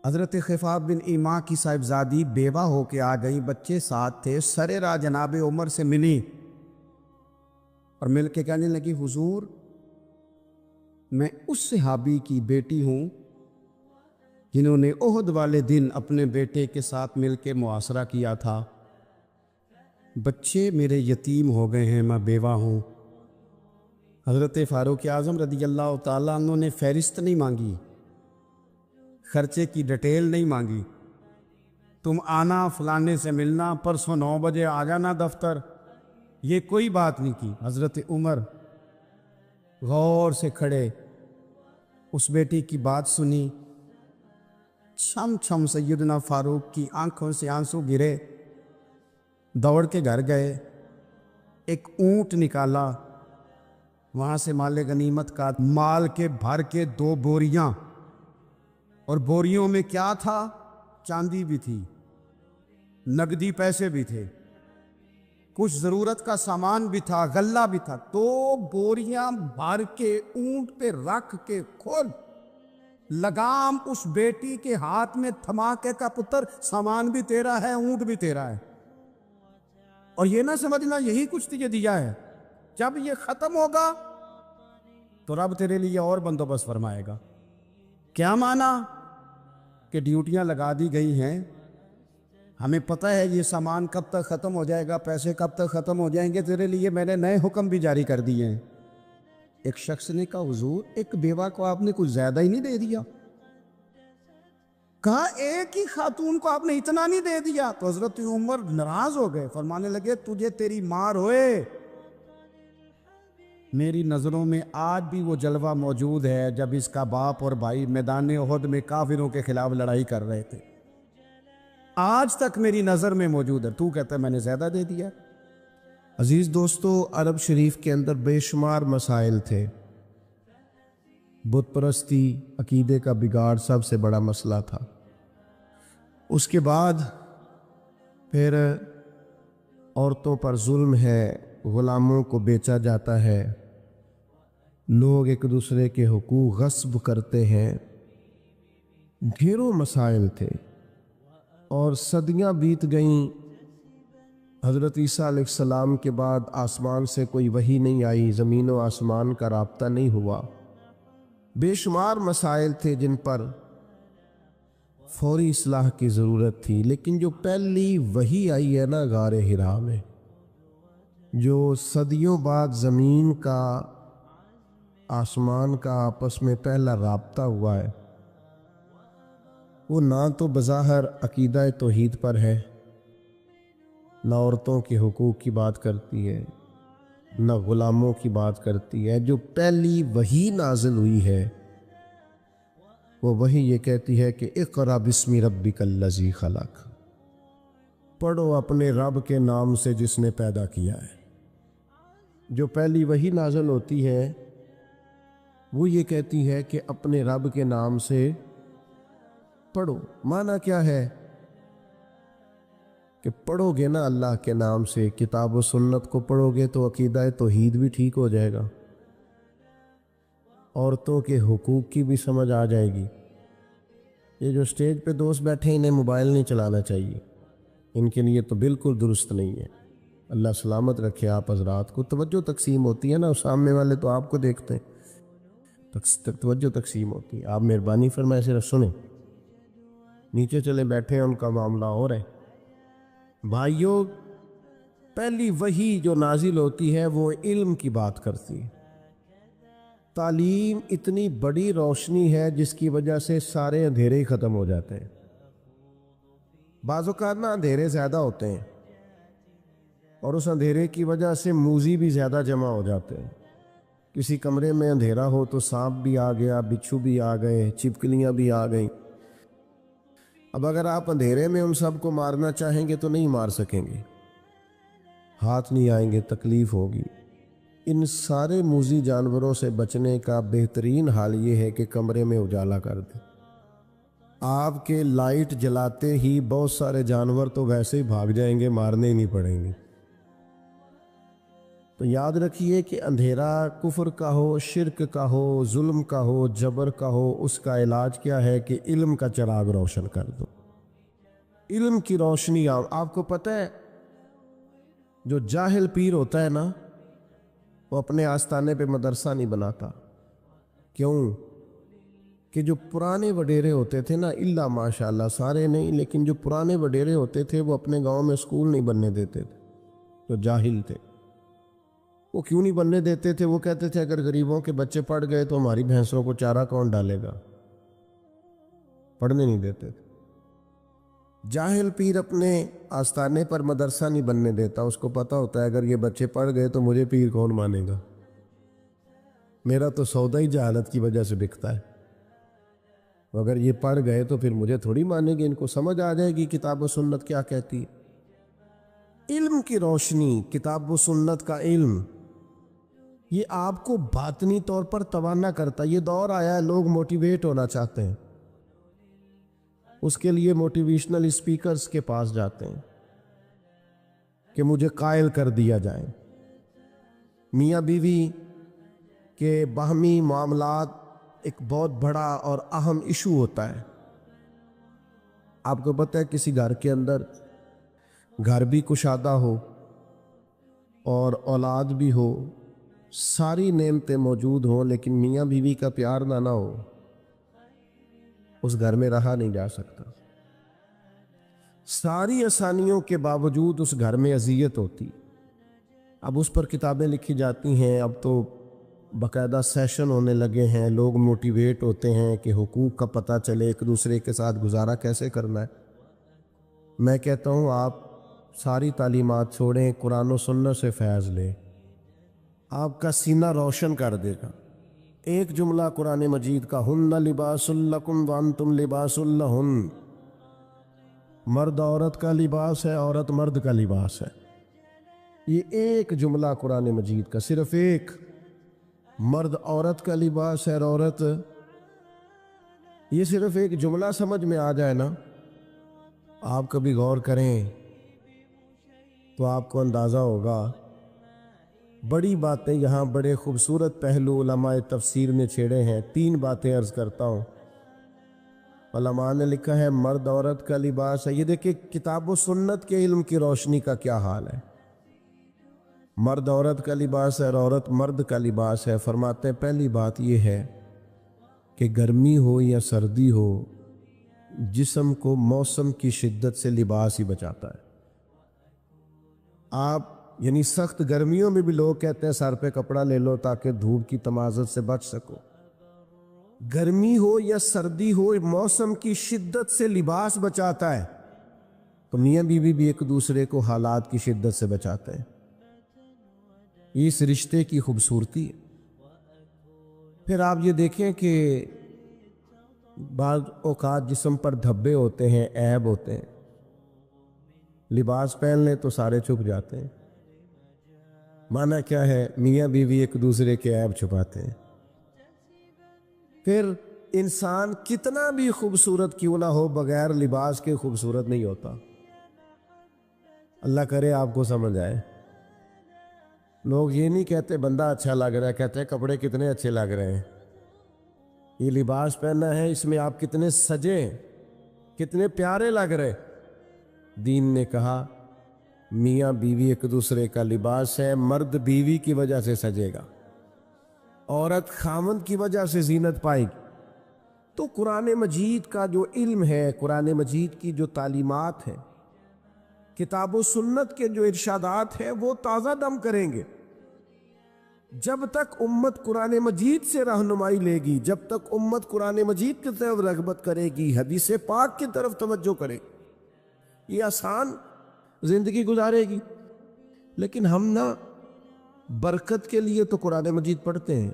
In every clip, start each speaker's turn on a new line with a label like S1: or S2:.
S1: حضرت خفاف بن ایما کی صاحبزادی بیوہ ہو کے آ گئی، بچے ساتھ تھے، سر راہ جناب عمر سے ملی اور مل کے کہنے لگی حضور میں اس صحابی کی بیٹی ہوں جنہوں نے احد والے دن اپنے بیٹے کے ساتھ مل کے معاشرہ کیا تھا، بچے میرے یتیم ہو گئے ہیں، میں بیوہ ہوں۔ حضرت فاروق اعظم رضی اللہ تعالیٰ عنہ نے فہرست نہیں مانگی، خرچے کی ڈیٹیل نہیں مانگی، تم آنا فلانے سے ملنا، پرسوں 9 بجے آ جانا دفتر، یہ کوئی بات نہیں کی۔ حضرت عمر غور سے کھڑے، اس بیٹی کی بات سنی، چھم چھم سیدنا فاروق کی آنکھوں سے آنسو گرے، دوڑ کے گھر گئے، ایک اونٹ نکالا، وہاں سے مال غنیمت کا مال کے بھر کے 2 بوریاں، اور بوریوں میں کیا تھا؟ چاندی بھی تھی، نقدی پیسے بھی تھے، کچھ ضرورت کا سامان بھی تھا، غلہ بھی تھا، 2 بوریاں بھر کے اونٹ پہ رکھ کے کھول، لگام اس بیٹی کے ہاتھ میں تھما کے کا پتر سامان بھی تیرا ہے، اونٹ بھی تیرا ہے، اور یہ نہ سمجھنا یہی کچھ تجھے دیا ہے، جب یہ ختم ہوگا تو رب تیرے لیے اور بندوبست فرمائے گا۔ کیا مانا؟ کہ ڈیوٹیاں لگا دی گئی ہیں، ہمیں پتہ ہے یہ سامان کب تک ختم ہو جائے گا، پیسے کب تک ختم ہو جائیں گے، تیرے لیے میں نے نئے حکم بھی جاری کر دیے ہیں۔ ایک شخص نے کہا حضور ایک بیوہ کو آپ نے کچھ زیادہ ہی نہیں دے دیا؟ کہا ایک ہی خاتون کو آپ نے اتنا نہیں دے دیا؟ تو حضرت عمر ناراض ہو گئے، فرمانے لگے تجھے تیری مار ہوئے، میری نظروں میں آج بھی وہ جلوہ موجود ہے جب اس کا باپ اور بھائی میدان احد میں کافروں کے خلاف لڑائی کر رہے تھے، آج تک میری نظر میں موجود ہے، تو کہتا ہے میں نے زیادہ دے دیا۔ عزیز دوستو، عرب شریف کے اندر بے شمار مسائل تھے، بت پرستی، عقیدے کا بگاڑ سب سے بڑا مسئلہ تھا۔ اس کے بعد پھر عورتوں پر ظلم ہے، غلاموں کو بیچا جاتا ہے، لوگ ایک دوسرے کے حقوق غصب کرتے ہیں، ڈھیروں مسائل تھے، اور صدیاں بیت گئیں۔ حضرت عیسیٰ علیہ السلام کے بعد آسمان سے کوئی وحی نہیں آئی، زمین و آسمان کا رابطہ نہیں ہوا، بے شمار مسائل تھے جن پر فوری اصلاح کی ضرورت تھی۔ لیکن جو پہلی وحی آئی ہے نا غار حرا میں، جو صدیوں بعد زمین کا آسمان کا آپس میں پہلا رابطہ ہوا ہے، وہ نہ تو بظاہر عقیدہ توحید پر ہے، نہ عورتوں کے حقوق کی بات کرتی ہے، نہ غلاموں کی بات کرتی ہے۔ جو پہلی وحی نازل ہوئی ہے وہ وحی یہ کہتی ہے کہ اقرأ بسم ربک الذی خلق، پڑھو اپنے رب کے نام سے جس نے پیدا کیا ہے۔ جو پہلی وحی نازل ہوتی ہے وہ یہ کہتی ہے کہ اپنے رب کے نام سے پڑھو۔ معنی کیا ہے؟ کہ پڑھو گے نا اللہ کے نام سے، کتاب و سنت کو پڑھو گے تو عقیدہ توحید بھی ٹھیک ہو جائے گا، عورتوں کے حقوق کی بھی سمجھ آ جائے گی۔ یہ جو سٹیج پہ دوست بیٹھے انہیں موبائل نہیں چلانا چاہیے، ان کے لیے تو بالکل درست نہیں ہے۔ اللہ سلامت رکھے آپ حضرات کو۔ توجہ تقسیم ہوتی ہے نا، سامنے والے تو آپ کو دیکھتے ہیں، توجہ تقسیم ہوتی ہے، آپ مہربانی فرمائے صرف سنیں، نیچے چلے بیٹھے ہیں ان کا معاملہ ہو رہا ہے۔ بھائیوں، پہلی وحی جو نازل ہوتی ہے وہ علم کی بات کرتی ہے۔ تعلیم اتنی بڑی روشنی ہے جس کی وجہ سے سارے اندھیرے ہی ختم ہو جاتے ہیں۔ بعض اوقات نا اندھیرے زیادہ ہوتے ہیں اور اس اندھیرے کی وجہ سے موذی بھی زیادہ جمع ہو جاتے ہیں۔ کسی کمرے میں اندھیرا ہو تو سانپ بھی آ گیا، بچھو بھی آ گئے، چھپکلیاں بھی آ گئیں۔ اب اگر آپ اندھیرے میں ان سب کو مارنا چاہیں گے تو نہیں مار سکیں گے، ہاتھ نہیں آئیں گے، تکلیف ہوگی۔ ان سارے موذی جانوروں سے بچنے کا بہترین حال یہ ہے کہ کمرے میں اجالا کر دیں۔ آپ کے لائٹ جلاتے ہی بہت سارے جانور تو ویسے ہی بھاگ جائیں گے، مارنے ہی نہیں پڑیں گے۔
S2: تو یاد رکھیے کہ اندھیرا کفر کا ہو، شرک کا ہو، ظلم کا ہو، جبر کا ہو، اس کا علاج کیا ہے کہ علم کا چراغ روشن کر دو۔ علم کی روشنی آپ کو پتہ ہے جو جاہل پیر ہوتا ہے نا، وہ اپنے آستانے پہ مدرسہ نہیں بناتا۔ کیوں؟ کہ جو پرانے وڈیرے ہوتے تھے نا، الا ماشاءاللہ سارے نہیں، لیکن جو پرانے وڈیرے ہوتے تھے وہ اپنے گاؤں میں اسکول نہیں بننے دیتے تھے۔ جو جاہل تھے وہ کیوں نہیں بننے دیتے تھے؟ وہ کہتے تھے اگر غریبوں کے بچے پڑھ گئے تو ہماری بھینسوں کو چارہ کون ڈالے گا؟ پڑھنے نہیں دیتے تھے۔ جاہل پیر اپنے آستانے پر مدرسہ نہیں بننے دیتا، اس کو پتہ ہوتا ہے اگر یہ بچے پڑھ گئے تو مجھے پیر کون مانے گا، میرا تو سودا ہی جہالت کی وجہ سے بکتا ہے، اگر یہ پڑھ گئے تو پھر مجھے تھوڑی مانیں گے، ان کو سمجھ آ جائے گی کتاب و سنت کیا کہتی ہے۔ علم کی روشنی، کتاب و سنت کا علم، یہ آپ کو باطنی طور پر توانا کرتا ہے۔ یہ دور آیا ہے لوگ موٹیویٹ ہونا چاہتے ہیں، اس کے لیے موٹیویشنل اسپیکرز کے پاس جاتے ہیں کہ مجھے قائل کر دیا جائے۔ میاں بیوی کے باہمی معاملات ایک بہت بڑا اور اہم ایشو ہوتا ہے۔ آپ کو پتہ ہے کسی گھر کے اندر گھر بھی کشادہ ہو اور اولاد بھی ہو، ساری نعمتیں موجود ہوں، لیکن میاں بیوی کا پیار نہ ہو، اس گھر میں رہا نہیں جا سکتا۔ ساری آسانیوں کے باوجود اس گھر میں اذیت ہوتی۔ اب اس پر کتابیں لکھی جاتی ہیں، اب تو باقاعدہ سیشن ہونے لگے ہیں، لوگ موٹیویٹ ہوتے ہیں کہ حقوق کا پتہ چلے، ایک دوسرے کے ساتھ گزارا کیسے کرنا ہے۔ میں کہتا ہوں آپ ساری تعلیمات چھوڑیں، قرآن و سنت سے فیض لیں، آپ کا سینہ روشن کر دے گا۔ ایک جملہ قرآن مجید کا، ہن لباس لکم وانتم لباس لہن، مرد عورت کا لباس ہے، عورت مرد کا لباس ہے۔ یہ ایک جملہ قرآن مجید کا، صرف ایک، مرد عورت کا لباس ہے اور عورت، یہ صرف ایک جملہ سمجھ میں آ جائے نا، آپ کبھی غور کریں تو آپ کو اندازہ ہوگا۔ بڑی باتیں یہاں، بڑے خوبصورت پہلو علماء تفسیر نے چھیڑے ہیں۔ 3 باتیں عرض کرتا ہوں۔ علماء نے لکھا ہے مرد عورت کا لباس ہے۔ یہ دیکھیں کتاب و سنت کے علم کی روشنی کا کیا حال ہے۔ مرد عورت کا لباس ہے اور عورت مرد کا لباس ہے۔ فرماتے ہیں پہلی بات یہ ہے کہ گرمی ہو یا سردی ہو، جسم کو موسم کی شدت سے لباس ہی بچاتا ہے۔ آپ یعنی سخت گرمیوں میں بھی لوگ کہتے ہیں سر پہ کپڑا لے لو تاکہ دھوپ کی تمازت سے بچ سکو۔ گرمی ہو یا سردی ہو، موسم کی شدت سے لباس بچاتا ہے، تو میاں بیوی بھی ایک دوسرے کو حالات کی شدت سے بچاتے ہیں۔ اس رشتے کی خوبصورتی ہے۔ پھر آپ یہ دیکھیں کہ بعض اوقات جسم پر دھبے ہوتے ہیں، عیب ہوتے ہیں، لباس پہن لیں تو سارے چھپ جاتے ہیں۔ معنی کیا ہے؟ میاں بیوی ایک دوسرے کے عیب چھپاتے ہیں۔ پھر انسان کتنا بھی خوبصورت کیوں نہ ہو، بغیر لباس کے خوبصورت نہیں ہوتا۔ اللہ کرے آپ کو سمجھ آئے۔ لوگ یہ نہیں کہتے بندہ اچھا لگ رہا ہے، کہتے ہیں کپڑے کتنے اچھے لگ رہے ہیں، یہ لباس پہننا ہے، اس میں آپ کتنے سجے، کتنے پیارے لگ رہے۔ دین نے کہا میاں بیوی ایک دوسرے کا لباس ہے، مرد بیوی کی وجہ سے سجے گا، عورت خامند کی وجہ سے زینت پائے گی۔ تو قرآن مجید کا جو علم ہے، قرآن مجید کی جو تعلیمات ہیں، کتاب و سنت کے جو ارشادات ہیں، وہ تازہ دم کریں گے۔ جب تک امت قرآن مجید سے رہنمائی لے گی، جب تک امت قرآن مجید کی طرف رغبت کرے گی، حدیث پاک کی طرف توجہ کرے گی، یہ آسان زندگی گزارے گی۔ لیکن ہم نا برکت کے لیے تو قرآن مجید پڑھتے ہیں،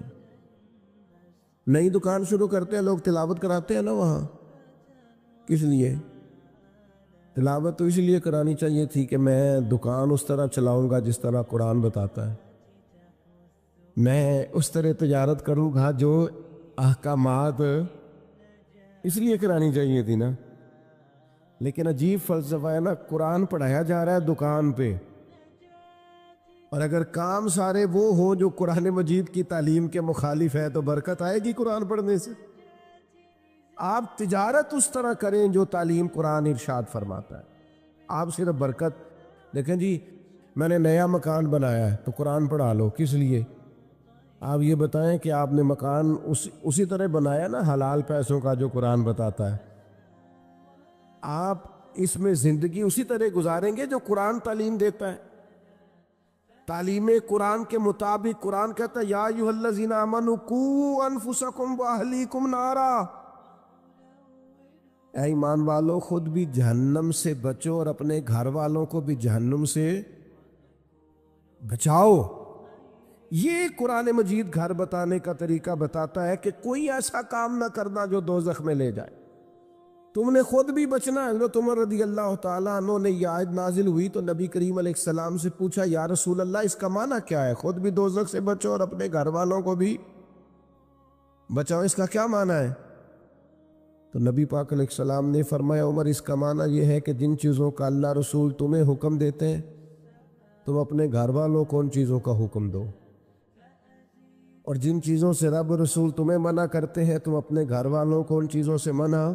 S2: نئی دکان شروع کرتے ہیں، لوگ تلاوت کراتے ہیں نا وہاں، کس لیے؟ تلاوت تو اس لیے کرانی چاہیے تھی کہ میں دکان اس طرح چلاؤں گا جس طرح قرآن بتاتا ہے، میں اس طرح تجارت کروں گا جو احکامات، اس لیے کرانی چاہیے تھی نا۔ لیکن عجیب فلسفہ ہے نا، قرآن پڑھایا جا رہا ہے دکان پہ، اور اگر کام سارے وہ ہوں جو قرآن مجید کی تعلیم کے مخالف ہے تو برکت آئے گی قرآن پڑھنے سے؟ آپ تجارت اس طرح کریں جو تعلیم قرآن ارشاد فرماتا ہے، آپ صرف برکت دیکھیں جی میں نے نیا مکان بنایا ہے تو قرآن پڑھا لو، کس لیے؟ آپ یہ بتائیں کہ آپ نے مکان اسی طرح بنایا نا حلال پیسوں کا جو قرآن بتاتا ہے، آپ اس میں زندگی اسی طرح گزاریں گے جو قرآن تعلیم دیتا ہے؟ تعلیم قرآن کے مطابق قرآن کہتا ہے یا ایھا الذین آمنوا قوا انفسکم واہلیکم نارا، اے ایمان والو خود بھی جہنم سے بچو اور اپنے گھر والوں کو بھی جہنم سے بچاؤ۔ یہ قرآن مجید گھر بتانے کا طریقہ بتاتا ہے کہ کوئی ایسا کام نہ کرنا جو دوزخ میں لے جائے، تم نے خود بھی بچنا ہے۔ حضرت عمر رضی اللہ تعالیٰ عنہ نے یہ آیت نازل ہوئی تو نبی کریم علیہ السلام سے پوچھا یا رسول اللہ اس کا معنی کیا ہے؟ خود بھی دوزخ سے بچو اور اپنے گھر والوں کو بھی بچاؤ، اس کا کیا معنی ہے؟ تو نبی پاک علیہ السلام نے فرمایا عمر اس کا معنی یہ ہے کہ جن چیزوں کا اللہ رسول تمہیں حکم دیتے ہیں تم اپنے گھر والوں کو ان چیزوں کا حکم دو، اور جن چیزوں سے رب رسول تمہیں منع کرتے ہیں تم اپنے گھر والوں کو ان چیزوں سے منع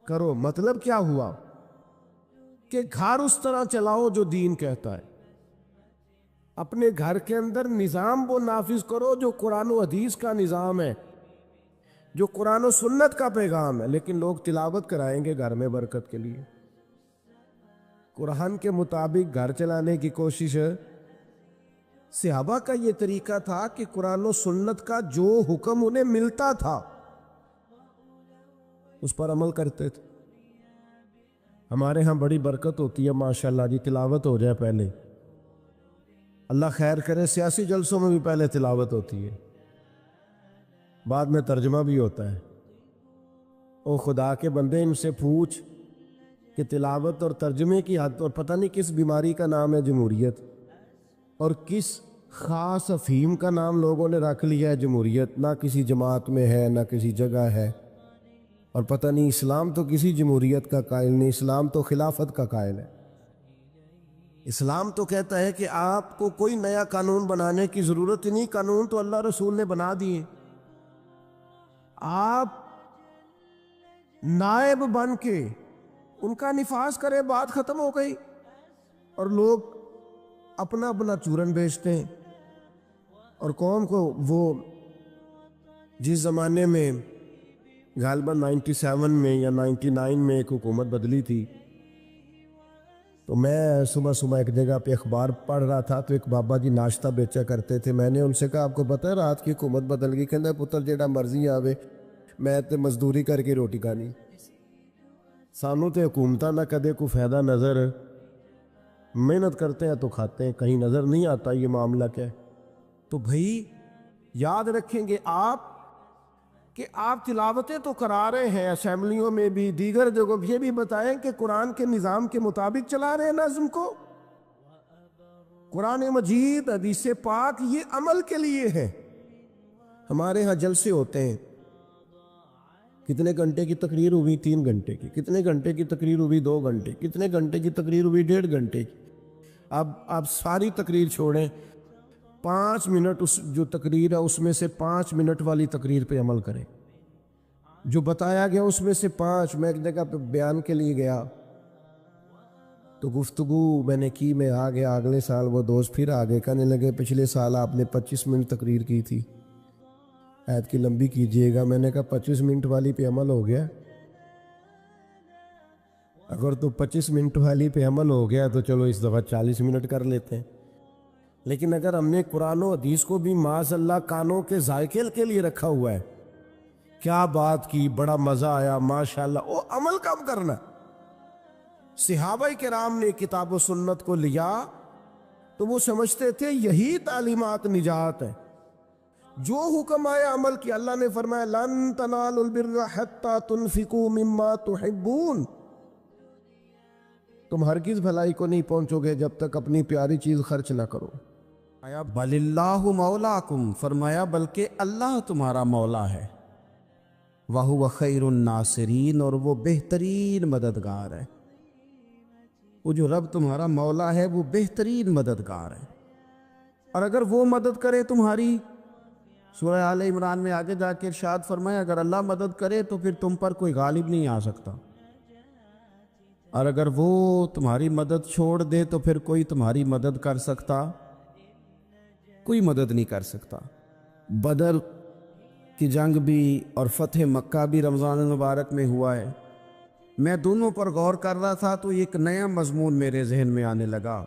S2: کرو۔ مطلب کیا ہوا کہ گھر اس طرح چلاؤ جو دین کہتا ہے، اپنے گھر کے اندر نظام وہ نافذ کرو جو قرآن و حدیث کا نظام ہے، جو قرآن و سنت کا پیغام ہے، لیکن لوگ تلاوت کرائیں گے گھر میں برکت کے لیے۔ قرآن کے مطابق گھر چلانے کی کوشش ہے۔ صحابہ کا یہ طریقہ تھا کہ قرآن و سنت کا جو حکم انہیں ملتا تھا اس پر عمل کرتے تھے۔ ہمارے ہاں بڑی برکت ہوتی ہے ماشاءاللہ جی، تلاوت ہو جائے پہلے، اللہ خیر کرے، سیاسی جلسوں میں بھی پہلے تلاوت ہوتی ہے، بعد میں ترجمہ بھی ہوتا ہے۔ او خدا کے بندے ان سے پوچھ کہ تلاوت اور ترجمے کی حد، اور پتہ نہیں کس بیماری کا نام ہے جمہوریت، اور کس خاص افہیم کا نام لوگوں نے رکھ لیا ہے جمہوریت، نہ کسی جماعت میں ہے نہ کسی جگہ ہے، اور پتہ نہیں اسلام تو کسی جمہوریت کا قائل نہیں، اسلام تو خلافت کا قائل ہے۔ اسلام تو کہتا ہے کہ آپ کو کوئی نیا قانون بنانے کی ضرورت ہی نہیں، قانون تو اللہ رسول نے بنا دیے، آپ نائب بن کے ان کا نفاذ کریں، بات ختم ہو گئی۔ اور لوگ اپنا اپنا چورن بیچتے ہیں، اور قوم کو وہ جس زمانے میں غالباً 97 میں یا 99 میں ایک حکومت بدلی تھی، تو میں صبح صبح ایک جگہ پہ اخبار پڑھ رہا تھا تو ایک بابا جی ناشتہ بیچا کرتے تھے، میں نے ان سے کہا آپ کو پتہ ہے رات کی حکومت بدل گئی؟ کہنا پتر جیڑا مرضی آوے میں تے مزدوری کر کے روٹی کھانی، سانوں تے حکومتاں نہ کدے کو فائدہ نظر، محنت کرتے ہیں تو کھاتے ہیں، کہیں نظر نہیں آتا یہ معاملہ کیا ہے۔ تو بھائی یاد رکھیں گے آپ کہ آپ تلاوتیں تو کرا رہے ہیں اسمبلیوں میں بھی، دیگر جگہوں بھی، یہ بھی بتائیں کہ قرآن کے نظام کے مطابق چلا رہے ہیں نظم کو۔ قرآن مجید حدیث پاک یہ عمل کے لیے ہے۔ ہمارے ہاں جلسے ہوتے ہیں، کتنے گھنٹے کی تقریر ہوئی؟ 3 گھنٹے کی۔ کتنے گھنٹے کی تقریر ہوئی؟ 2 گھنٹے۔ کتنے گھنٹے کی تقریر ہوئی؟ 1.5 گھنٹے کی۔ اب آپ ساری تقریر چھوڑیں، 5 منٹ اس جو تقریر ہے اس میں سے 5 منٹ والی تقریر پہ عمل کریں، جو بتایا گیا اس میں سے 5۔ میں ایک جگہ پہ بیان کے لیے گیا تو گفتگو میں نے کی، میں آ گیا، اگلے سال وہ دوست پھر آگے کہنے لگے پچھلے سال آپ نے 25 منٹ تقریر کی تھی، آیت کی لمبی کیجئے گا۔ میں نے کہا 25 منٹ والی پہ عمل ہو گیا؟ اگر تو 25 منٹ والی پہ عمل ہو گیا تو چلو اس دفعہ 40 منٹ کر لیتے ہیں، لیکن اگر ہم نے قرآن و حدیث کو بھی معاذ اللہ کانوں کے ذائقے کے لیے رکھا ہوا ہے، کیا بات کی، بڑا مزہ آیا ماشاءاللہ، وہ عمل کم کرنا۔ صحابہ کرام نے کتاب و سنت کو لیا تو وہ سمجھتے تھے یہی تعلیمات نجات ہے، جو حکم آیا عمل کیا۔ اللہ نے فرمایا لن تنالوا البر حتی تنفقوا مما تحبون، تم ہرگز بھلائی کو نہیں پہنچو گے جب تک اپنی پیاری چیز خرچ نہ کرو۔
S1: بل اللہ مولاکم، فرمایا بلکہ اللہ تمہارا مولا ہے، وَهُوَ خَيْرُ النَّاصِرِينَ، اور وہ بہترین مددگار ہے۔ وہ جو رب تمہارا مولا ہے وہ بہترین مددگار ہے۔
S2: اور اگر وہ مدد کرے تمہاری، سورہ آل عمران میں آگے جا کے ارشاد فرمایا اگر اللہ مدد کرے تو پھر تم پر کوئی غالب نہیں آ سکتا، اور اگر وہ تمہاری مدد چھوڑ دے تو پھر کوئی تمہاری مدد کر سکتا؟ کوئی مدد نہیں کر سکتا۔ بدر کی جنگ بھی اور فتح مکہ بھی رمضان المبارک میں ہوا ہے۔ میں دونوں پر غور کر رہا تھا تو ایک نیا مضمون میرے ذہن میں آنے لگا۔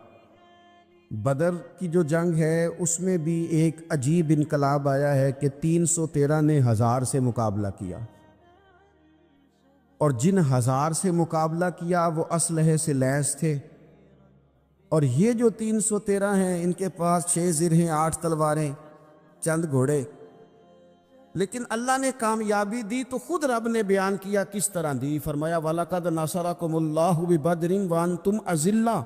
S2: بدر کی جو جنگ ہے اس میں بھی ایک عجیب انقلاب آیا ہے کہ 313 نے 1000 سے مقابلہ کیا، اور جن 1000 سے مقابلہ کیا وہ اسلحے سے لیس تھے، اور یہ جو 313 ہیں ان کے پاس 6 زرہیں، 8 تلواریں، چند گھوڑے، لیکن اللہ نے کامیابی دی تو خود رب نے بیان کیا کس طرح دی۔ فرمایا وَلَقَدْ نَصَرَكُمُ اللَّهُ بِبَدْرٍ وَأَنْتُمْ أَذِلَّةٌ۔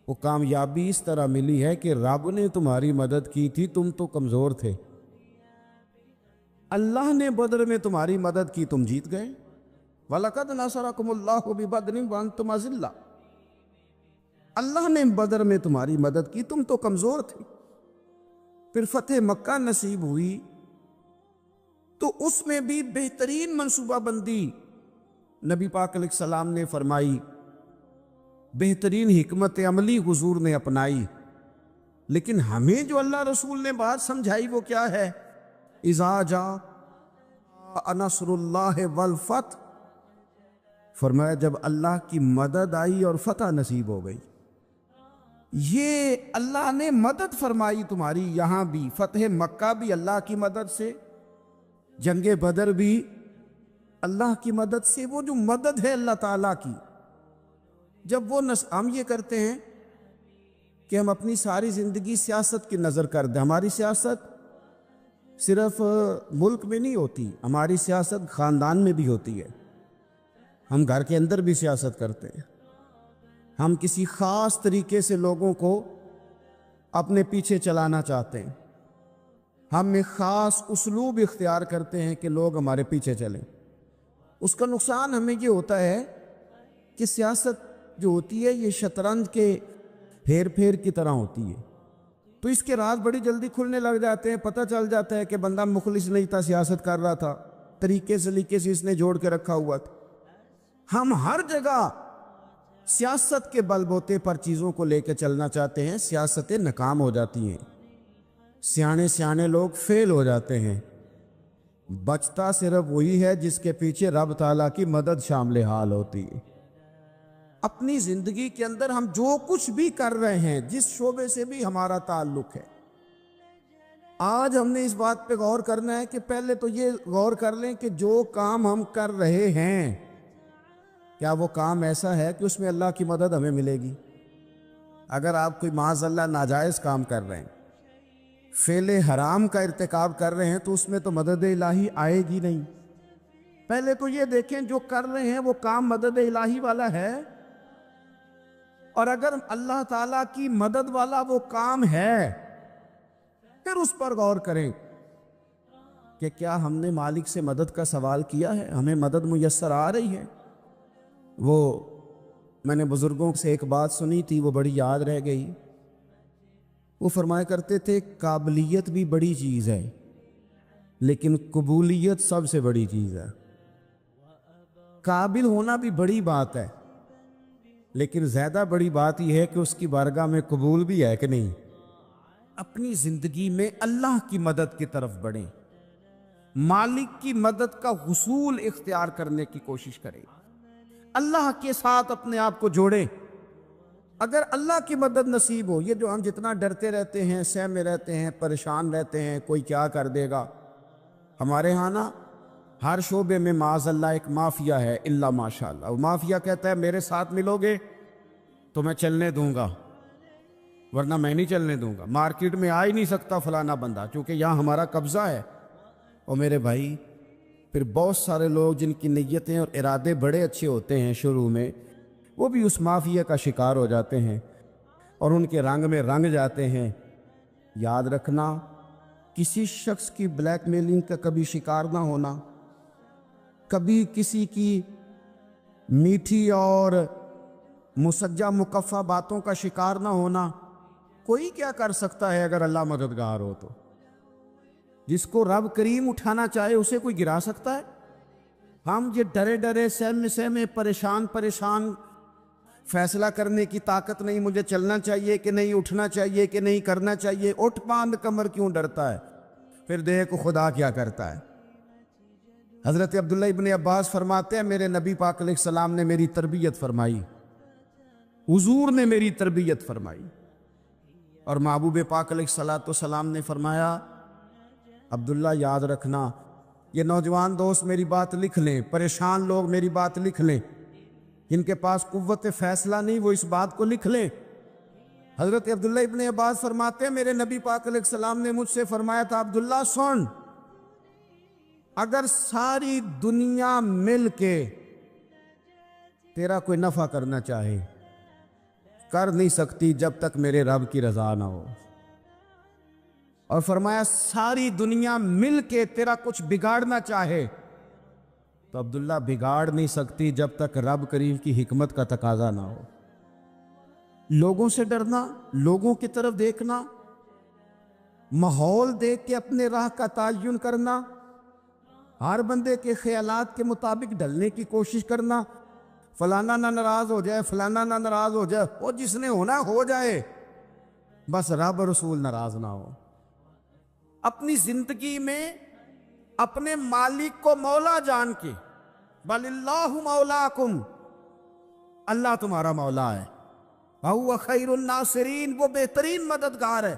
S2: وہ کامیابی اس طرح ملی ہے کہ رب نے تمہاری مدد کی تھی، تم تو کمزور تھے، اللہ نے بدر میں تمہاری مدد کی، تم جیت گئے۔ وَلَقَدْ نَصَرَكُمُ اللَّهُ بِبَدْرٍ وَأَنْتُمْ أَذِلَّةٌ، اللہ نے بدر میں تمہاری مدد کی، تم تو کمزور تھے۔ پھر فتح مکہ نصیب ہوئی تو اس میں بھی بہترین منصوبہ بندی نبی پاک علیہ السلام نے فرمائی، بہترین حکمت عملی حضور نے اپنائی، لیکن ہمیں جو اللہ رسول نے بات سمجھائی وہ کیا ہے؟ اذا جاء نصر اللہ والفتح، فرمایا جب اللہ کی مدد آئی اور فتح نصیب ہو گئی۔ یہ اللہ نے مدد فرمائی تمہاری، یہاں بھی فتح مکہ بھی اللہ کی مدد سے، جنگ بدر بھی اللہ کی مدد سے۔ وہ جو مدد ہے اللہ تعالیٰ کی، جب وہ ہم یہ کرتے ہیں کہ ہم اپنی ساری زندگی سیاست کی نظر کر دیں، ہماری سیاست صرف ملک میں نہیں ہوتی، ہماری سیاست خاندان میں بھی ہوتی ہے، ہم گھر کے اندر بھی سیاست کرتے ہیں، ہم کسی خاص طریقے سے لوگوں کو اپنے پیچھے چلانا چاہتے ہیں، ہم ایک خاص اسلوب اختیار کرتے ہیں کہ لوگ ہمارے پیچھے چلیں۔ اس کا نقصان ہمیں یہ ہوتا ہے کہ سیاست جو ہوتی ہے یہ شطرنج کے پھیر پھیر کی طرح ہوتی ہے، تو اس کے راز بڑی جلدی کھلنے لگ جاتے ہیں، پتہ چل جاتا ہے کہ بندہ مخلص نہیں تھا، سیاست کر رہا تھا، طریقے سلیقے سے اس نے جوڑ کے رکھا ہوا تھا۔ ہم ہر جگہ سیاست کے بل بوتے پر چیزوں کو لے کے چلنا چاہتے ہیں، سیاستیں ناکام ہو جاتی ہیں، سیانے لوگ فیل ہو جاتے ہیں، بچتا صرف وہی ہے جس کے پیچھے رب تعالیٰ کی مدد شامل حال ہوتی ہے۔ اپنی زندگی کے اندر ہم جو کچھ بھی کر رہے ہیں، جس شعبے سے بھی ہمارا تعلق ہے، آج ہم نے اس بات پہ غور کرنا ہے کہ پہلے تو یہ غور کر لیں کہ جو کام ہم کر رہے ہیں کیا وہ کام ایسا ہے کہ اس میں اللہ کی مدد ہمیں ملے گی؟ اگر آپ کوئی معاذ اللہ ناجائز کام کر رہے ہیں، فعل حرام کا ارتکاب کر رہے ہیں، تو اس میں تو مدد الہی آئے گی نہیں۔ پہلے تو یہ دیکھیں جو کر رہے ہیں وہ کام مدد الہی والا ہے، اور اگر اللہ تعالیٰ کی مدد والا وہ کام ہے پھر اس پر غور کریں کہ کیا ہم نے مالک سے مدد کا سوال کیا ہے، ہمیں مدد میسر آ رہی ہے۔ وہ میں نے بزرگوں سے ایک بات سنی تھی، وہ بڑی یاد رہ گئی۔ وہ فرمایا کرتے تھے قابلیت بھی بڑی چیز ہے لیکن قبولیت سب سے بڑی چیز ہے۔ قابل ہونا بھی بڑی بات ہے لیکن زیادہ بڑی بات یہ ہے کہ اس کی بارگاہ میں قبول بھی ہے کہ نہیں۔ اپنی زندگی میں اللہ کی مدد کی طرف بڑھیں، مالک کی مدد کا حصول اختیار کرنے کی کوشش کریں، اللہ کے ساتھ اپنے آپ کو جوڑیں۔ اگر اللہ کی مدد نصیب ہو، یہ جو ہم جتنا ڈرتے رہتے ہیں، سہ میں رہتے ہیں، پریشان رہتے ہیں کوئی کیا کر دے گا، ہمارے ہاں نا ہر شعبے میں معاذ اللہ ایک مافیا ہے، الا ماشاء اللہ۔ وہ مافیا کہتا ہے میرے ساتھ ملو گے تو میں چلنے دوں گا ورنہ میں نہیں چلنے دوں گا، مارکیٹ میں آ ہی نہیں سکتا فلانا بندہ کیونکہ یہاں ہمارا قبضہ ہے۔ اور میرے بھائی پھر بہت سارے لوگ جن کی نیتیں اور ارادے بڑے اچھے ہوتے ہیں شروع میں، وہ بھی اس مافیا کا شکار ہو جاتے ہیں اور ان کے رنگ میں رنگ جاتے ہیں۔ یاد رکھنا، کسی شخص کی بلیک میلنگ کا کبھی شکار نہ ہونا، کبھی کسی کی میٹھی اور مسجع مکفہ باتوں کا شکار نہ ہونا،
S1: کوئی کیا کر سکتا ہے اگر اللہ مددگار ہو تو؟ جس کو رب کریم اٹھانا چاہے اسے کوئی گرا سکتا ہے؟ ہم یہ ڈرے ڈرے سہمے سہمے پریشان پریشان فیصلہ کرنے کی طاقت نہیں، مجھے چلنا چاہیے کہ نہیں، اٹھنا چاہیے کہ نہیں، کرنا چاہیے، اٹھ باندھ کمر کیوں ڈرتا ہے؟ پھر دیکھو خدا کیا کرتا ہے۔ حضرت عبداللہ ابن عباس فرماتے ہیں میرے نبی پاک علیہ السلام نے میری تربیت فرمائی، حضور نے میری تربیت فرمائی، اور محبوب پاک علیہ السلام نے فرمایا عبداللہ یاد رکھنا، یہ نوجوان دوست میری بات لکھ لیں، پریشان لوگ میری بات لکھ لیں، جن کے پاس قوت فیصلہ نہیں وہ اس بات کو لکھ لیں۔ حضرت عبداللہ ابن عباس فرماتے ہیں میرے نبی پاک علیہ السلام نے مجھ سے فرمایا تھا عبداللہ سن، اگر ساری دنیا مل کے تیرا کوئی نفع کرنا چاہے کر نہیں سکتی جب تک میرے رب کی رضا نہ ہو، اور فرمایا ساری دنیا مل کے تیرا کچھ بگاڑنا چاہے تو عبداللہ بگاڑ نہیں سکتی جب تک رب کریم کی حکمت کا تقاضا نہ ہو۔ لوگوں سے ڈرنا، لوگوں کی طرف دیکھنا، ماحول دیکھ کے اپنے راہ کا تعین کرنا، ہر بندے کے خیالات کے مطابق ڈھلنے کی کوشش کرنا، فلانا نہ ناراض ہو جائے، فلانا نہ ناراض ہو جائے، وہ جس نے ہونا ہو جائے، بس رب رسول ناراض نہ ہو۔ اپنی زندگی میں اپنے مالک کو مولا جان کے، بل اللہ مولاکم، اللہ تمہارا مولا ہے، وَهُوَ خَيْرُ النَّاصِرِينَ، وہ بہترین مددگار ہے۔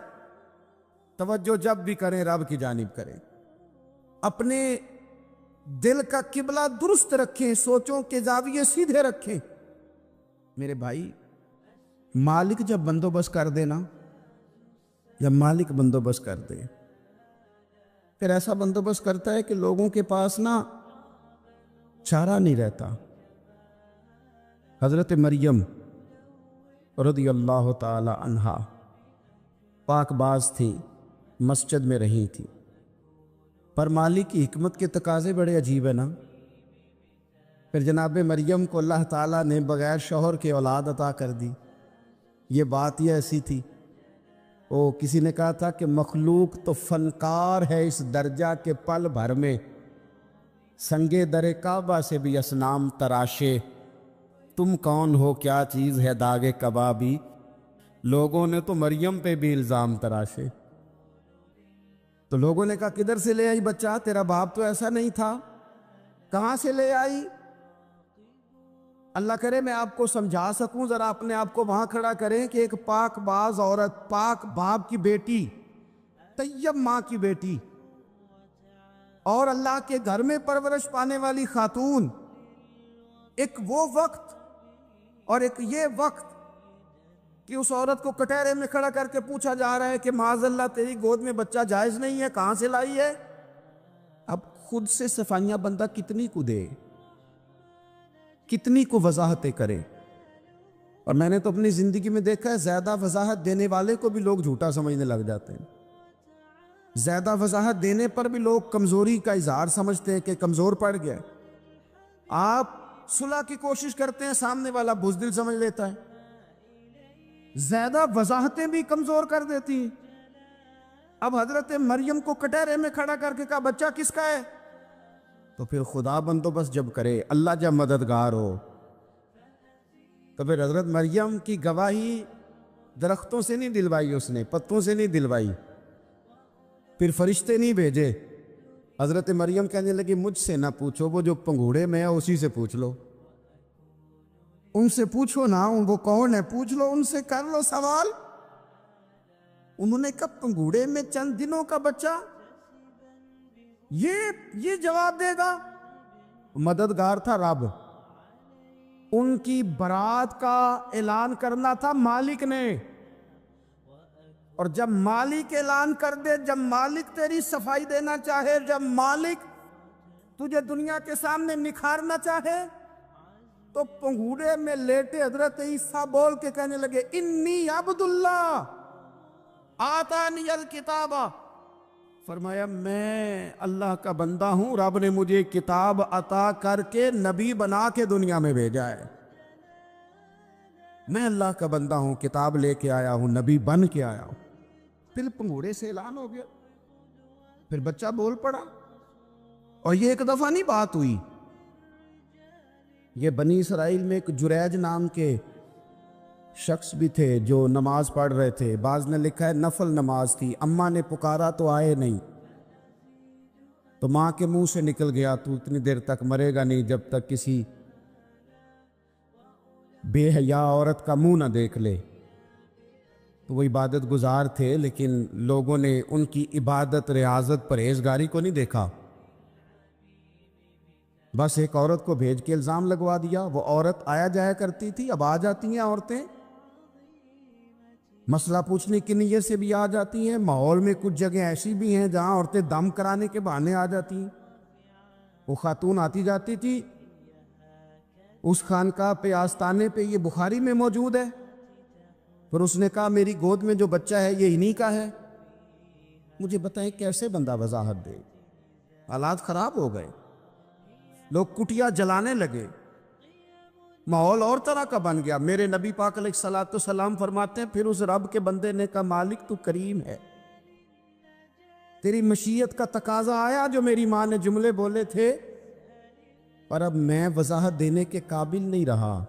S1: توجہ جب بھی کریں رب کی جانب کریں، اپنے دل کا قبلہ درست رکھیں، سوچوں کے زاویے سیدھے رکھیں۔ میرے بھائی، مالک جب بندوبست کر دے نا، جب مالک بندوبست کر دے، پھر ایسا بندوبست کرتا ہے کہ لوگوں کے پاس نا چارہ نہیں رہتا۔ حضرت مریم رضی اللہ تعالی عنہا پاک باز تھی، مسجد میں رہی تھی، پر مالک کی حکمت کے تقاضے بڑے عجیب ہیں نا۔ پھر جناب مریم کو اللہ تعالیٰ نے بغیر شوہر کے اولاد عطا کر دی۔ یہ بات یہ ایسی تھی، کسی نے کہا تھا کہ مخلوق تو فنکار ہے اس درجہ کے پل بھر میں سنگے در کعبہ سے بھی اصنام تراشے، تم کون ہو کیا چیز ہے داغ کبابی، لوگوں نے تو مریم پہ بھی الزام تراشے۔ تو لوگوں نے کہا کدھر سے لے آئی بچہ، تیرا باپ تو ایسا نہیں تھا، کہاں سے لے آئی؟ اللہ کرے میں آپ کو سمجھا سکوں، ذرا اپنے آپ کو وہاں کھڑا کریں کہ ایک پاک باز عورت، پاک باپ کی بیٹی، طیب ماں کی بیٹی، اور اللہ کے گھر میں پرورش پانے والی خاتون، ایک وہ وقت اور ایک یہ وقت کہ اس عورت کو کٹہرے میں کھڑا کر کے پوچھا جا رہا ہے کہ معاذ اللہ تیری گود میں بچہ جائز نہیں ہے، کہاں سے لائی ہے؟ اب خود سے صفائیاں بندہ کتنی کو دے، کتنی کو وضاحتیں کرے؟ اور میں نے تو اپنی زندگی میں دیکھا ہے زیادہ وضاحت دینے والے کو بھی لوگ جھوٹا سمجھنے لگ جاتے ہیں، زیادہ وضاحت دینے پر بھی لوگ کمزوری کا اظہار سمجھتے ہیں کہ کمزور پڑ گیا۔ آپ صلح کی کوشش کرتے ہیں، سامنے والا بزدل سمجھ لیتا ہے، زیادہ وضاحتیں بھی کمزور کر دیتی ہیں۔ اب حضرت مریم کو کٹہرے میں کھڑا کر کے کہا بچہ کس کا ہے؟ تو پھر خدا بندوبست جب کرے، اللہ جب مددگار ہو، تو پھر حضرت مریم کی گواہی درختوں سے نہیں دلوائی، اس نے پتوں سے نہیں دلوائی، پھر فرشتے نہیں بھیجے۔ حضرت مریم کہنے لگی مجھ سے نہ پوچھو، وہ جو پنگوڑے میں ہے اسی سے پوچھ لو، ان سے پوچھو نا، وہ کون ہے پوچھ لو، ان سے کر لو سوال۔ انہوں نے کہا پنگوڑے میں چند دنوں کا بچہ یہ جواب دے گا؟ مددگار تھا رب، ان کی برات کا اعلان کرنا تھا مالک نے، اور جب مالک اعلان کر دے، جب مالک تیری صفائی دینا چاہے، جب مالک تجھے دنیا کے سامنے نکھارنا چاہے، تو پنگوڑے میں لیٹے حضرت عیسیٰ بول کے کہنے لگے انی عبد اللہ آتانی الکتاب، فرمایا میں اللہ کا بندہ ہوں، رب نے مجھے کتاب عطا کر کے نبی بنا کے دنیا میں بھیجا ہے۔ میں اللہ کا بندہ ہوں، کتاب لے کے آیا ہوں، نبی بن کے آیا ہوں۔ پھر پنگوڑے سے اعلان ہو گیا، پھر بچہ بول پڑا، اور یہ ایک دفعہ نہیں بات ہوئی۔ یہ بنی اسرائیل میں ایک جریج نام کے شخص بھی تھے جو نماز پڑھ رہے تھے، بعض نے لکھا ہے نفل نماز تھی، اماں نے پکارا تو آئے نہیں، تو ماں کے منہ سے نکل گیا تو اتنی دیر تک مرے گا نہیں جب تک کسی بے حیا عورت کا منہ نہ دیکھ لے۔ تو وہ عبادت گزار تھے، لیکن لوگوں نے ان کی عبادت، ریاضت، پرہیزگاری کو نہیں دیکھا، بس ایک عورت کو بھیج کے الزام لگوا دیا۔ وہ عورت آیا جایا کرتی تھی، اب آ جاتی ہیں عورتیں، مسئلہ پوچھنے کی نیت سے بھی آ جاتی ہیں۔ ماحول میں کچھ جگہ ایسی بھی ہیں جہاں عورتیں دم کرانے کے بہانے آ جاتی ہیں۔ وہ خاتون آتی جاتی تھی، اس خانقاہ پہ، آستانے پہ، یہ بخاری میں موجود ہے، پھر اس نے کہا میری گود میں جو بچہ ہے یہ انہی کا ہے۔ مجھے بتائیں کیسے بندہ وضاحت دے؟ حالات خراب ہو گئے، لوگ کٹیا جلانے لگے، ماحول اور طرح کا بن گیا۔ میرے نبی پاک علیہ الصلوۃ والسلام فرماتے ہیں پھر اس رب کے بندے نے کہا مالک تو کریم ہے، تیری مشیت کا تقاضا آیا جو میری ماں نے جملے بولے تھے، پر اب میں وضاحت دینے کے قابل نہیں رہا،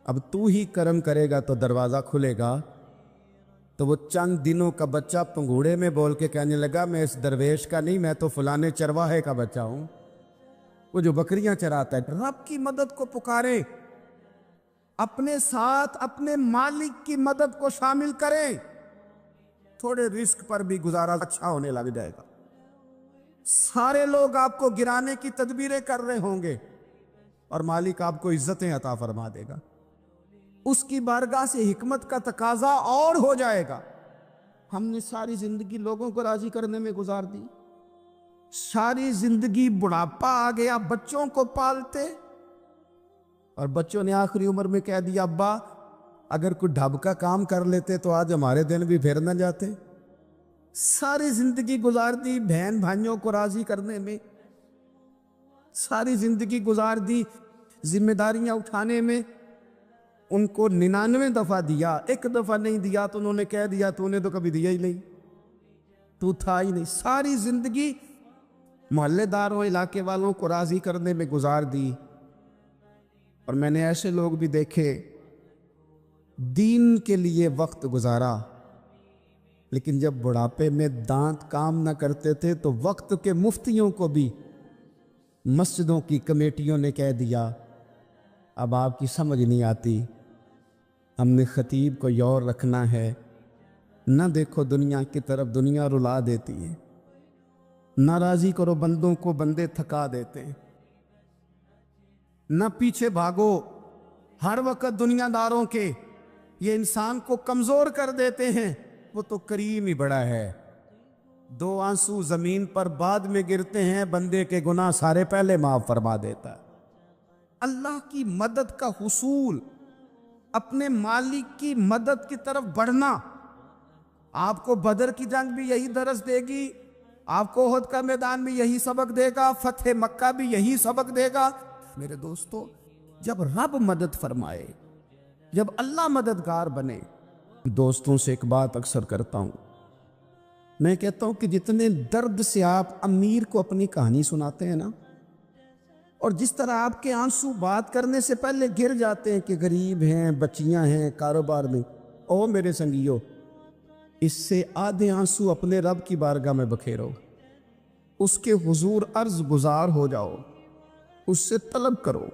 S1: اب تو ہی کرم کرے گا تو دروازہ کھلے گا۔ تو وہ چند دنوں کا بچہ پنگوڑے میں بول کے کہنے لگا میں اس درویش کا نہیں، میں تو فلانے چرواہے کا بچہ ہوں، وہ جو بکریاں چراتا ہے۔ رب کی مدد کو پکارے، اپنے ساتھ اپنے مالک کی مدد کو شامل کریں، تھوڑے رزق پر بھی گزارا اچھا ہونے لگ جائے گا۔ سارے لوگ آپ کو گرانے کی تدبیریں کر رہے ہوں گے اور مالک آپ کو عزتیں عطا فرما دے گا، اس کی بارگاہ سے حکمت کا تقاضا اور ہو جائے گا۔ ہم نے ساری زندگی لوگوں کو راضی کرنے میں گزار دی، ساری زندگی بڑھاپا آ گیا بچوں کو پالتے، اور بچوں نے آخری عمر میں کہہ دیا ابا اگر کوئی ڈھب کا کام کر لیتے تو آج ہمارے دن بھی پھر نہ جاتے۔ ساری زندگی گزار دی بہن بھائیوں کو راضی کرنے میں، ساری زندگی گزار دی ذمہ داریاں اٹھانے میں، ان کو 99 دفعہ دیا، ایک دفعہ نہیں دیا تو انہوں نے کہہ دیا تو نے تو کبھی دیا ہی نہیں، تو تھا ہی نہیں۔ ساری زندگی محلے داروں، علاقے والوں کو راضی کرنے میں گزار دی، اور میں نے ایسے لوگ بھی دیکھے دین کے لیے وقت گزارا، لیکن جب بڑھاپے میں دانت کام نہ کرتے تھے تو وقت کے مفتیوں کو بھی مسجدوں کی کمیٹیوں نے کہہ دیا اب آپ کی سمجھ نہیں آتی، ہم نے خطیب کو یور رکھنا ہے، نہ دیکھو دنیا کی طرف، دنیا رلا دیتی ہے، نہ راضی کرو بندوں کو، بندے تھکا دیتے ہیں، نہ پیچھے بھاگو ہر وقت دنیا داروں کے، یہ انسان کو کمزور کر دیتے ہیں، وہ تو کریم ہی بڑا ہے، 2 آنسو زمین پر بعد میں گرتے ہیں، بندے کے گناہ سارے پہلے معاف فرما دیتا ہے۔ اللہ کی مدد کا حصول، اپنے مالک کی مدد کی طرف بڑھنا، آپ کو بدر کی جنگ بھی یہی درس دے گی، آپ کو احد کا میدان بھی یہی سبق دے گا، فتح مکہ بھی یہی سبق دے گا۔ میرے دوستو، جب رب مدد فرمائے، جب اللہ مددگار بنے، دوستوں سے ایک بات اکثر کرتا ہوں، میں کہتا ہوں کہ جتنے درد سے آپ امیر کو اپنی کہانی سناتے ہیں نا، اور جس طرح آپ کے آنسو بات کرنے سے پہلے گر جاتے ہیں کہ غریب ہیں، بچیاں ہیں، کاروبار میں، او میرے سنگیو، اس سے آدھے آنسو اپنے رب کی بارگاہ میں بکھیرو، اس کے حضور عرض گزار ہو جاؤ، اس سے طلب کرو۔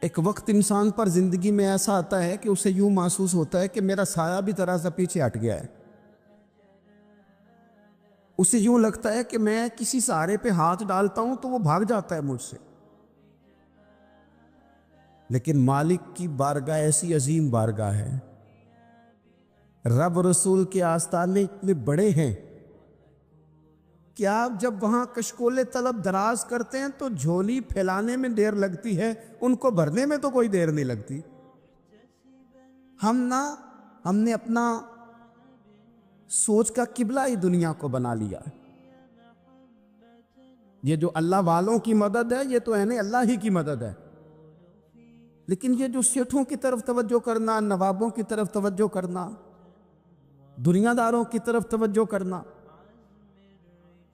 S1: ایک وقت انسان پر زندگی میں ایسا آتا ہے کہ اسے یوں محسوس ہوتا ہے کہ میرا سایہ بھی ذرا سا پیچھے ہٹ گیا ہے، اسے یوں لگتا ہے کہ میں کسی سہارے پہ ہاتھ ڈالتا ہوں تو وہ بھاگ جاتا ہے مجھ سے، لیکن مالک کی بارگاہ ایسی عظیم بارگاہ ہے، رب رسول کے آستانے اتنے بڑے ہیں کہ آپ جب وہاں کشکول طلب دراز کرتے ہیں تو جھولی پھیلانے میں دیر لگتی ہے، ان کو بھرنے میں تو کوئی دیر نہیں لگتی۔ ہم نے اپنا سوچ کا قبلہ ہی دنیا کو بنا لیا ہے۔ یہ جو اللہ والوں کی مدد ہے یہ تو اللہ ہی کی مدد ہے، لیکن یہ جو سیٹھوں کی طرف توجہ کرنا، نوابوں کی طرف توجہ کرنا، دنیا داروں کی طرف توجہ کرنا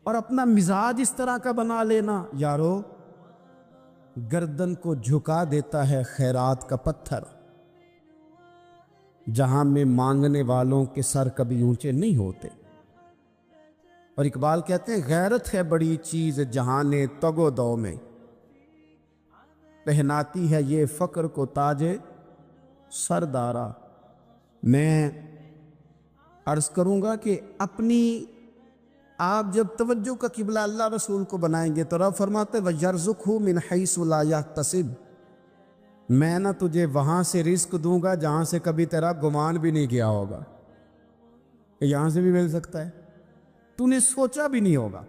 S1: اور اپنا مزاج اس طرح کا بنا لینا، یارو گردن کو جھکا دیتا ہے خیرات کا پتھر، جہاں میں مانگنے والوں کے سر کبھی اونچے نہیں ہوتے۔ اور اقبال کہتے ہیں غیرت ہے بڑی چیز جہان تگ و دو میں، پہناتی ہے یہ فقر کو تاج سردارا۔ میں عرض کروں گا کہ اپنی آپ جب توجہ کا قبلہ اللہ رسول کو بنائیں گے تو رب فرماتے وَيَرْزُقْهُ مِنْ حَيْثُ لَا يَحْتَسِبُ، میں نہ تجھے وہاں سے رزق دوں گا جہاں سے کبھی تیرا گمان بھی نہیں کیا ہوگا، کہ یہاں سے بھی مل سکتا ہے، تو نے سوچا بھی نہیں ہوگا۔